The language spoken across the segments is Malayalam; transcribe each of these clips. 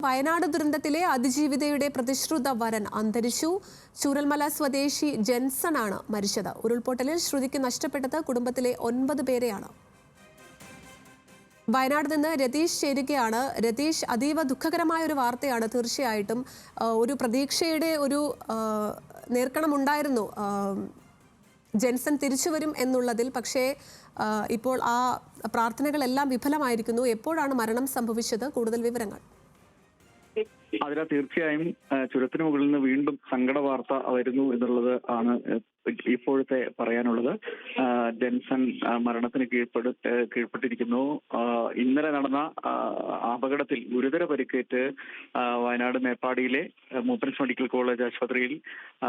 വയനാട് ദുരന്തത്തിലെ അതിജീവിതയുടെ പ്രതിശ്രുത വരൻ അന്തരിച്ചു. ചൂരൽമല സ്വദേശി ജെൻസൺ ആണ് മരിച്ചത്. ഉരുൾപൊട്ടലിൽ ശ്രുതിക്ക് നഷ്ടപ്പെട്ടത് കുടുംബത്തിലെ 9 പേരെയാണ്. വയനാട് നിന്ന് രതീഷ് ചേരുകയാണ്. രതീഷ്, അതീവ ദുഃഖകരമായ ഒരു വാർത്തയാണ്. തീർച്ചയായിട്ടും ഒരു പ്രതീക്ഷയുടെ ഒരു നേർക്കണമുണ്ടായിരുന്നു ജെൻസൺ തിരിച്ചു വരും എന്നുള്ളതിൽ. പക്ഷേ ഇപ്പോൾ ആ പ്രാർത്ഥനകളെല്ലാം വിഫലമായിരിക്കുന്നു. എപ്പോഴാണ് മരണം സംഭവിച്ചത്? കൂടുതൽ വിവരങ്ങൾ. അതിൽ തീർച്ചയായും ചുരത്തിന് മുകളിൽ നിന്ന് വീണ്ടും സങ്കട വാർത്ത വരുന്നു എന്നുള്ളത് ആണ് ഇപ്പോഴത്തെ പറയാനുള്ളത്. ജെൻസൺ മരണത്തിന് കീഴ്പ്പെട്ടിരിക്കുന്നു. ഇന്നലെ നടന്ന അപകടത്തിൽ ഗുരുതര പരിക്കേറ്റ് വയനാട് മേപ്പാടിയിലെ മൂപ്പൻസ് മെഡിക്കൽ കോളേജ് ആശുപത്രിയിൽ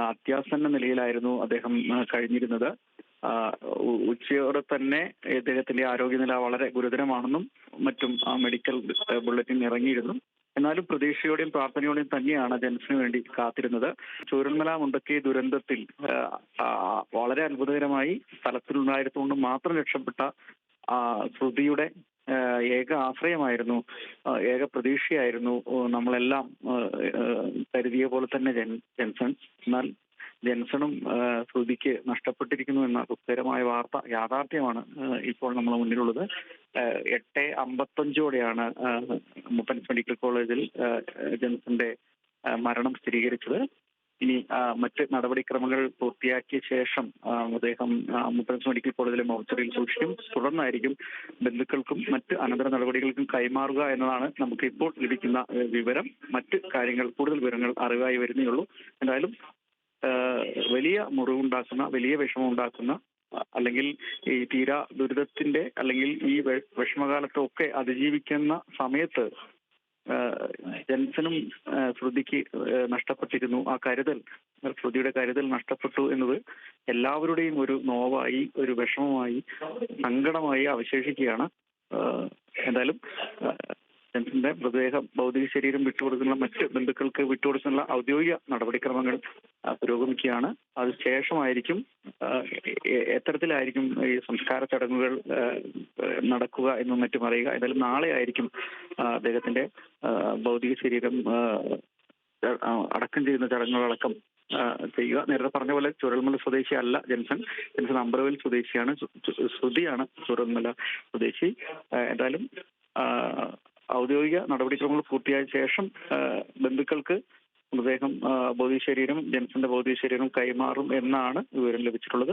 അത്യാസന്ന നിലയിലായിരുന്നു അദ്ദേഹം കഴിഞ്ഞിരുന്നത്. ഉച്ചയോടെ തന്നെ ഇദ്ദേഹത്തിന്റെ ആരോഗ്യനില വളരെ ഗുരുതരമാണെന്നും മറ്റും മെഡിക്കൽ ബുള്ളറ്റിൻ ഇറങ്ങിയിരുന്നു. എന്നാലും പ്രതീക്ഷയോടെയും പ്രാർത്ഥനയോടെയും തന്നെയാണ് ജെൻസന് വേണ്ടി കാത്തിരുന്നത്. ചൂരൽമല മുണ്ടക്കൈ ദുരന്തത്തിൽ വളരെ അത്ഭുതകരമായി സ്ഥലത്തിലുണ്ടായിരുന്നുകൊണ്ട് മാത്രം രക്ഷപ്പെട്ട ശ്രുതിയുടെ ഏക ആശ്രയമായിരുന്നു, ഏക പ്രതീക്ഷയായിരുന്നു നമ്മളെല്ലാം കരുതിയ പോലെ തന്നെ ജെൻസൺ. എന്നാൽ ജെൻസണും ശ്രുതിക്ക് നഷ്ടപ്പെട്ടിരിക്കുന്നു എന്ന ദുഃഖകരമായ വാർത്ത യാഥാർത്ഥ്യമാണ് ഇപ്പോൾ നമ്മുടെ മുന്നിലുള്ളത്. 8:55 മൂപ്പൻസ് മെഡിക്കൽ കോളേജിൽ ജെൻസന്റെ മരണം സ്ഥിരീകരിച്ചത്. ഇനി മറ്റ് നടപടിക്രമങ്ങൾ പൂർത്തിയാക്കിയ ശേഷം അദ്ദേഹം മൂപ്പൻസ് മെഡിക്കൽ കോളേജിലെ മോർച്ചറിയിൽ സൂക്ഷിക്കും. തുടർന്നായിരിക്കും ബന്ധുക്കൾക്കും മറ്റ് അനന്തര നടപടികൾക്കും കൈമാറുക എന്നതാണ് നമുക്ക് ഇപ്പോൾ ലഭിക്കുന്ന വിവരം. മറ്റ് കാര്യങ്ങൾ, കൂടുതൽ വിവരങ്ങൾ അറിവായി വരുന്നേയുള്ളൂ. എന്തായാലും വലിയ മുറിവുണ്ടാക്കുന്ന, വലിയ വിഷമമുണ്ടാക്കുന്ന, അല്ലെങ്കിൽ ഈ തീരാ ദുരിതത്തിന്റെ അല്ലെങ്കിൽ ഈ വിഷമകാലത്തൊക്കെ അതിജീവിക്കുന്ന സമയത്ത് ജെൻസനും ശ്രുതിക്ക് നഷ്ടപ്പെട്ടിരുന്നു. ആ കരുതൽ, ശ്രുതിയുടെ കരുതൽ നഷ്ടപ്പെട്ടു എന്നത് എല്ലാവരുടെയും ഒരു നോവായി, ഒരു വിഷമമായി, സങ്കടമായി അവശേഷിക്കുകയാണ്. എന്തായാലും ജെൻസന്റെ മൃതദേഹം ഭൗതിക ശരീരം വിട്ടുകൊടുക്കുന്ന മറ്റ് ബന്ധുക്കൾക്ക് വിട്ടുകൊടുക്കുന്ന ഔദ്യോഗിക നടപടിക്രമങ്ങൾ പുരോഗമിക്കുകയാണ്. അതിനുശേഷമായിരിക്കും എത്തരത്തിലായിരിക്കും ഈ സംസ്കാര ചടങ്ങുകൾ നടക്കുക എന്നും മറ്റും അറിയുക. എന്തായാലും നാളെ ആയിരിക്കും അദ്ദേഹത്തിന്റെ ഭൗതിക ശരീരം അടക്കം ചെയ്യുന്ന ചടങ്ങുകളടക്കം ചെയ്യുക. നേരത്തെ പറഞ്ഞ പോലെ ചുരൽമല സ്വദേശി അല്ല ജെൻസൺ അമ്പലവയൽ സ്വദേശിയാണ്. ശ്രുതിയാണ് ചുരൽമല സ്വദേശി. എന്തായാലും ഔദ്യോഗിക നടപടിക്രമങ്ങൾ പൂർത്തിയായ ശേഷം ബന്ധുക്കൾക്ക് മൃതദേഹം, ഭൗതിക ശരീരം, ജെൻസന്റെ ഭൗതിക ശരീരം കൈമാറും എന്നാണ് വിവരം ലഭിച്ചിട്ടുള്ളത്.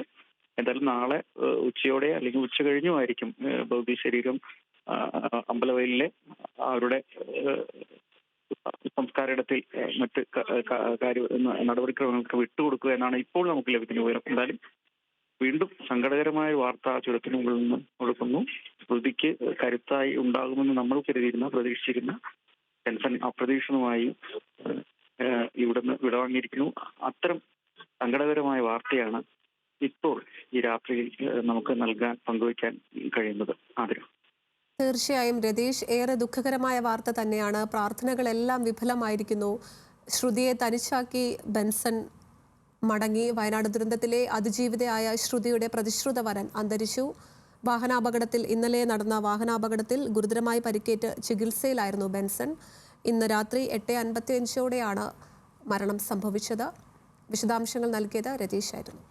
എന്തായാലും നാളെ ഉച്ചയോടെ അല്ലെങ്കിൽ ഉച്ച കഴിഞ്ഞുമായിരിക്കും ഭൗതിക ശരീരം അമ്പലവയലിലെ അവരുടെ സംസ്കാരത്തിൽ മറ്റ് നടപടിക്രമങ്ങൾക്ക് വിട്ടുകൊടുക്കുക എന്നാണ് ഇപ്പോൾ നമുക്ക് ലഭിക്കുന്ന വിവരം. എന്തായാലും വീണ്ടും സങ്കടകരമായ വാർത്ത ചുരത്തിന് മുകളിൽ നിന്ന് കൊടുക്കുന്നു. ശ്രുതിക്ക് കരുത്തായി ഉണ്ടാകുമെന്ന് നമ്മൾ കരുതിയിരുന്ന, പ്രതീക്ഷിച്ചിരുന്ന ജെൻസൺ അപ്രതീക്ഷിതമായി ഇവിടുന്ന് വിടവാങ്ങിയിരിക്കുന്നു. അത്തരം സങ്കടകരമായ വാർത്തയാണ് ഇപ്പോൾ ഈ രാത്രിയിൽ നമുക്ക് പങ്കുവയ്ക്കാൻ കഴിയുന്നത്. ആദരം. തീർച്ചയായും രതീഷ്, ഏറെ ദുഃഖകരമായ വാർത്ത തന്നെയാണ്. പ്രാർത്ഥനകളെല്ലാം വിഫലമായിരിക്കുന്നു. ശ്രുതിയെ തനിച്ചാക്കി ബെൻസൺ മടങ്ങി. വയനാട് ദുരന്തത്തിലെ അതിജീവിതയായ ശ്രുതിയുടെ പ്രതിശ്രുത വരൻ അന്തരിച്ചു. ഇന്നലെ നടന്ന വാഹനാപകടത്തിൽ ഗുരുതരമായി പരിക്കേറ്റ് ചികിത്സയിലായിരുന്നു ബെൻസൺ. ഇന്ന് രാത്രി 8:55 മരണം സംഭവിച്ചത്. വിശദാംശങ്ങൾ നൽകിയത് രതീഷ് ആയിരുന്നു.